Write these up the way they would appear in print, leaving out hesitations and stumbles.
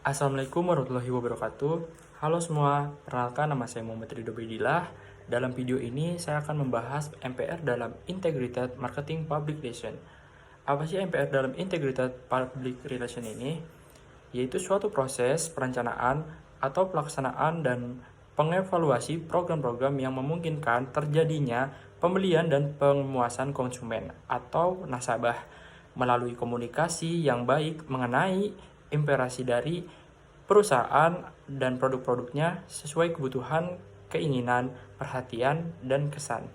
Assalamualaikum warahmatullahi wabarakatuh. Halo semua, perkenalkan nama saya Muhammad Ridho Bedillah. Dalam video ini saya akan membahas MPR dalam Integrated Marketing Public Relation. Apa sih MPR dalam Integrated Public Relation ini? Yaitu suatu proses perencanaan atau pelaksanaan dan pengevaluasi program-program yang memungkinkan terjadinya pembelian dan pemuasan konsumen atau nasabah melalui komunikasi yang baik mengenai imperasi dari perusahaan dan produk-produknya sesuai kebutuhan, keinginan, perhatian, dan kesan.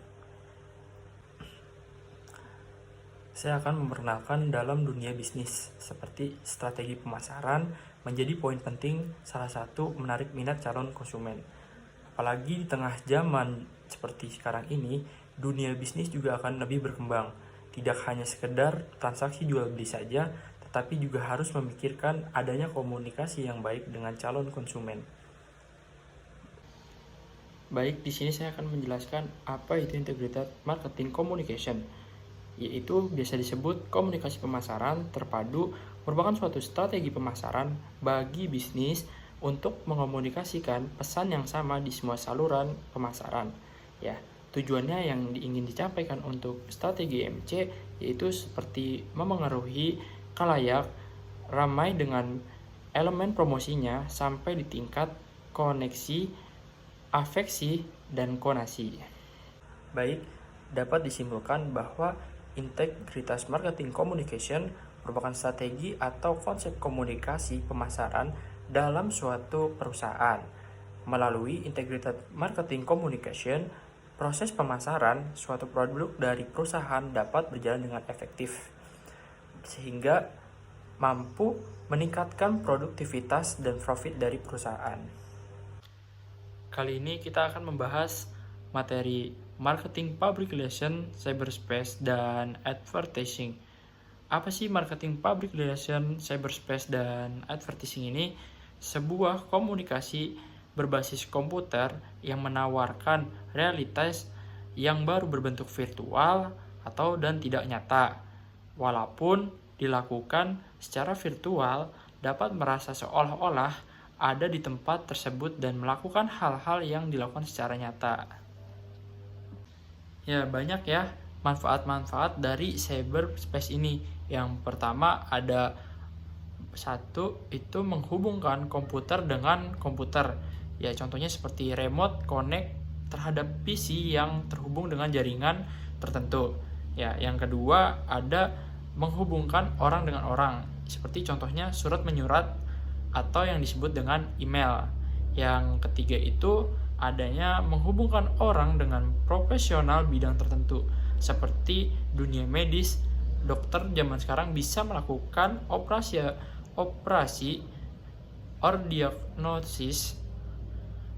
Saya akan memperkenalkan dalam dunia bisnis, seperti strategi pemasaran menjadi poin penting salah satu menarik minat calon konsumen. Apalagi di tengah zaman seperti sekarang ini, dunia bisnis juga akan lebih berkembang. Tidak hanya sekedar transaksi jual beli saja, tetapi juga harus memikirkan adanya komunikasi yang baik dengan calon konsumen. Baik, di sini saya akan menjelaskan apa itu integrated marketing communication, yaitu biasa disebut komunikasi pemasaran terpadu, merupakan suatu strategi pemasaran bagi bisnis untuk mengomunikasikan pesan yang sama di semua saluran pemasaran. Ya, tujuannya yang ingin disampaikan untuk strategi MC yaitu seperti memengaruhi khalayak ramai dengan elemen promosinya sampai di tingkat koneksi, afeksi, dan konasi. Baik, dapat disimpulkan bahwa integritas marketing communication merupakan strategi atau konsep komunikasi pemasaran dalam suatu perusahaan. Melalui integrated marketing communication, proses pemasaran suatu produk dari perusahaan dapat berjalan dengan efektif, sehingga mampu meningkatkan produktivitas dan profit dari perusahaan. Kali ini kita akan membahas materi marketing public relation, cyberspace, dan advertising. Apa sih marketing public relation, cyberspace, dan advertising ini? Sebuah komunikasi berbasis komputer yang menawarkan realitas yang baru berbentuk virtual atau dan tidak nyata. Walaupun dilakukan secara virtual, dapat merasa seolah-olah ada di tempat tersebut dan melakukan hal-hal yang dilakukan secara nyata. Ya, banyak ya manfaat-manfaat dari cyberspace ini. Yang pertama ada satu, itu menghubungkan komputer dengan komputer. Ya, contohnya seperti remote connect terhadap PC yang terhubung dengan jaringan tertentu. Ya, yang kedua ada menghubungkan orang dengan orang, seperti contohnya surat menyurat atau yang disebut dengan email. Yang ketiga itu adanya menghubungkan orang dengan profesional bidang tertentu, seperti dunia medis. Dokter zaman sekarang bisa melakukan operasi or diagnosis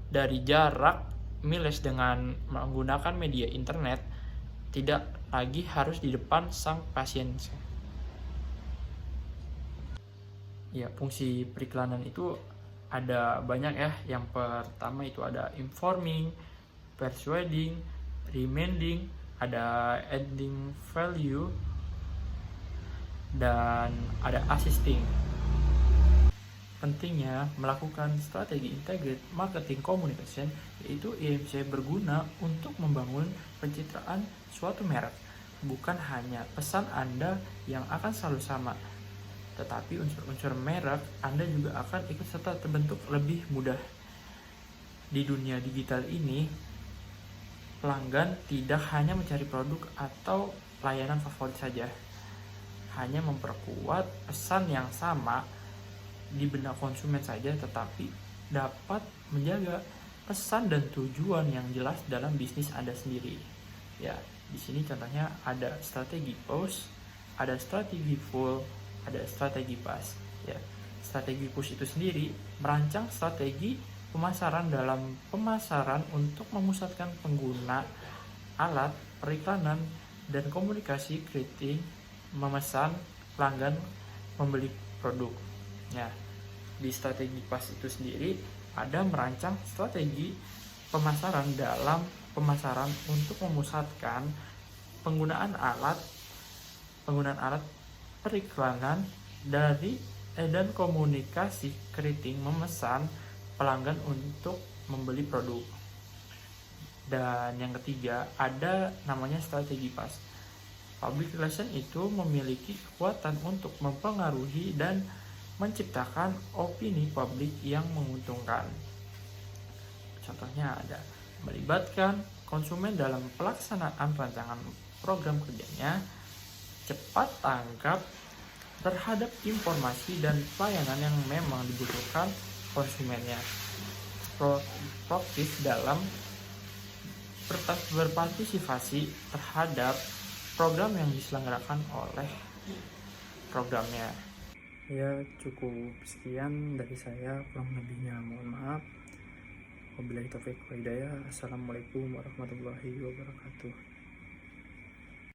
dari jarak miles dengan menggunakan media internet, tidak lagi harus di depan sang pasien. Ya, fungsi periklanan itu ada banyak ya. Yang pertama itu ada informing, persuading, reminding, ada adding value, dan ada assisting. Pentingnya melakukan strategi integrated marketing communication, yaitu IMC berguna untuk membangun pencitraan suatu merek. Bukan hanya pesan Anda yang akan selalu sama, tetapi unsur-unsur merek Anda juga akan ikut serta terbentuk lebih mudah. Di dunia digital ini, pelanggan tidak hanya mencari produk atau layanan favorit saja, hanya memperkuat pesan yang sama di benak konsumen saja, tetapi dapat menjaga pesan dan tujuan yang jelas dalam bisnis Anda sendiri. Ya, di sini contohnya ada strategi push, ada strategi full, ada strategi pas. Ya, strategi push itu sendiri merancang strategi pemasaran dalam pemasaran untuk memusatkan pengguna alat periklanan dan komunikasi kreatif memesan pelanggan membeli produk. Ya, di strategi pas itu sendiri ada merancang strategi pemasaran dalam pemasaran untuk memusatkan penggunaan alat periklanan dari Dan komunikasi keriting memesan pelanggan untuk membeli produk. Dan yang ketiga, ada namanya strategi pas. Public relation itu memiliki kekuatan untuk mempengaruhi dan menciptakan opini publik yang menguntungkan. Contohnya ada melibatkan konsumen dalam pelaksanaan rancangan program kerjanya, cepat tanggap terhadap informasi dan pelayanan yang memang dibutuhkan konsumennya, proaktif dalam berpartisipasi terhadap program yang diselenggarakan oleh programnya. Ya, cukup sekian dari saya, kurang lebihnya mohon maaf. Wabillahi taufiq wal hidayah. Assalamualaikum warahmatullahi wabarakatuh.